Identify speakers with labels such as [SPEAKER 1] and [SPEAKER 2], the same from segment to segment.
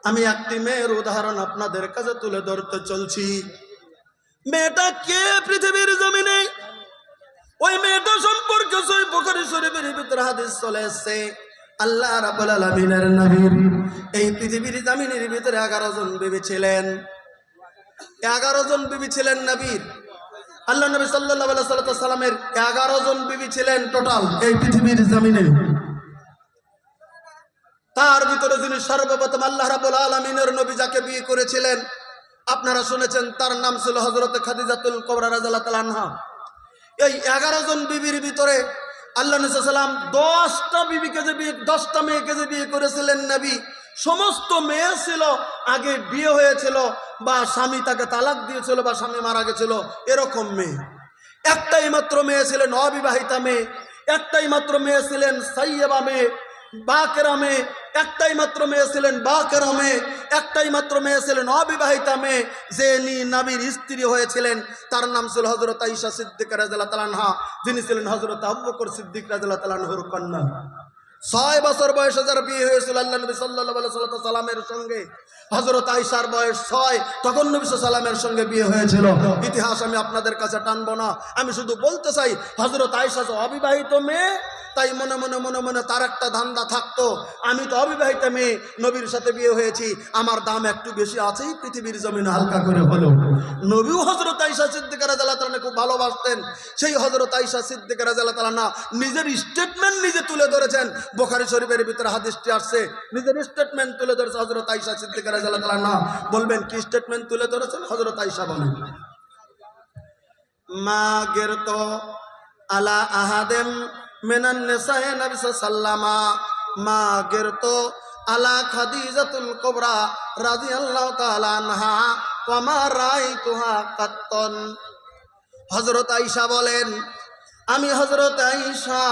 [SPEAKER 1] আমি একটি মেয়ের উদাহরণ আপনাদের কাছে তুলে ধরতে চলছি। মেয়েটা কে পৃথিবীর জমিনে? ওই মেয়েটা সম্পর্কে সহিহ বুখারী শরীফের ভিতরে হাদিস চলে এসেছে। আল্লাহ রাব্বুল আলামিনের নবীর এই পৃথিবীর জমিনের ভিতরে 11 জন বিবি ছিলেন। 11 জন বিবি ছিলেন নবীর। আল্লাহ নবী সাল্লাল্লাহু আলাইহি সাল্লামের 11 জন বিবি ছিলেন টোটাল এই পৃথিবীর জমিনে। তার ভিতরে যিনি সর্বপ্রথম আল্লাহ রাব্বুল আলামিনের নবী যাকে বিয়ে করেছিলেন আপনারা শুনেছেন, তার নাম ছিল হযরত খাদিজাতুল কুবরা রাদিয়াল্লাহু তাআলা আনহা। এই 11 জন বিবির ভিতরে আল্লাহ নবী সাল্লাল্লাহু আলাইহি সাল্লাম 10টা বিবিকে যে বিয়ে 10টা মেয়েকে যে বিয়ে করেছিলেন নবী, সমস্ত মেয়ে ছিল আগে বিয়ে হয়েছিল বা স্বামী তাকে তালাক দিয়েছিল বা স্বামী মারা গেছিল, এরকম মেয়ে। একটাই মাত্র মেয়ে ছিলেন অবিবাহিতা মেয়ে, একটাই মাত্র মেয়ে ছিলেন সাইয়্যিবা মেয়ে, বাকেরা মেয়ে, একটাই মাত্র মেয়ে ছিলেন বাকেরা মেয়ে, একটাই মাত্র মেয়ে ছিলেন অবিবাহিতা মেয়ে, যিনি নবীর স্ত্রী হয়েছিলেন তার নাম ছিল হযরত আয়েশা সিদ্দিকা রাদিয়াল্লাহু তাআলা আনহা, যিনি ছিলেন হযরত আবু বকর সিদ্দিক রাদিয়াল্লাহু তাআলা আনহুর কন্যা। 6 বছর বয়সে যার বিয়ে হয়েছিল আল্লাহ নবী সাল্লাল্লাহু আলাইহি সাল্লামের সঙ্গে, হযরত আয়েশার বয়স 6, তখন নবী সাল্লাল্লাহু আলাইহি সাল্লামের সঙ্গে বিয়ে হয়েছিল। ইতিহাস আমি আপনাদের কাছে টানবো না, আমি শুধু বলতে চাই হযরত আয়েশা যে অবিবাহিত মেয়ে, তাই মনে মনে মনে মনে তার একটা ধান্দা থাকতো, আমি তো অবিবাহিত মেয়ে, নবীর সাথে বিয়ে হয়েছি, আমার দাম একটু বেশি আছেই পৃথিবীর জমিনে হালকা করে হলো। নবীও হযরত আয়েশা সিদ্দিকা রাদিয়াল্লাহু তাআলা খুব ভালোবাসতেন। সেই হযরত আয়েশা সিদ্দিকা রাদিয়াল্লাহু তাআলা নিজের স্টেটমেন্ট নিজে তুলে ধরেছেন। বুখারী শরীফের ভিতরে হাদিসটি আসছে, নিজের স্টেটমেন্ট তুলে ধরেছে হযরত আয়েশা সিদ্দিকা রাদিয়াল্লাহু তাআলা। বলবেন কি স্টেটমেন্ট তুলে ধরেছেন? হযরত আয়েশা বলেন, মা গিরতো আলা আহাদেম মিনান নিসায়ে নবী সাল্লাল্লাহু মা গিরতো আলা খাদিজাতুল কুবরা রাদিয়াল্লাহু তাআলা আনহা ওয়া মা রাআইতুহা কাত্তন। হযরত আয়েশা বলেন, আমি হযরত আয়েশা,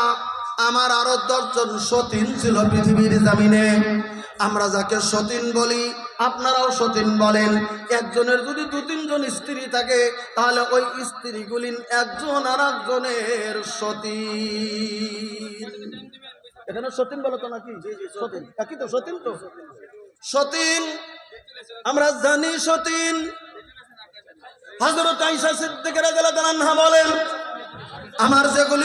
[SPEAKER 1] আমার আরো 10 জন সতীন ছিল পৃথিবীর জমিনে। আমরা যাকে সতীন বলি আপনারাও সতীন বলেন। একজনের যদি 2-3 জন স্ত্রী থাকে তাহলে ওই স্ত্রীগুলি একজন আর একজনের সতীন। এখানে সতীন বলো তো নাকি? সতীন একই তো, সতীন তো সতীন আমরা জানি সতীন। হযরত আয়েশা সিদ্দিকা রাদিয়াল্লাহু তাআলা আনহা বলেন, আমার যেগুলি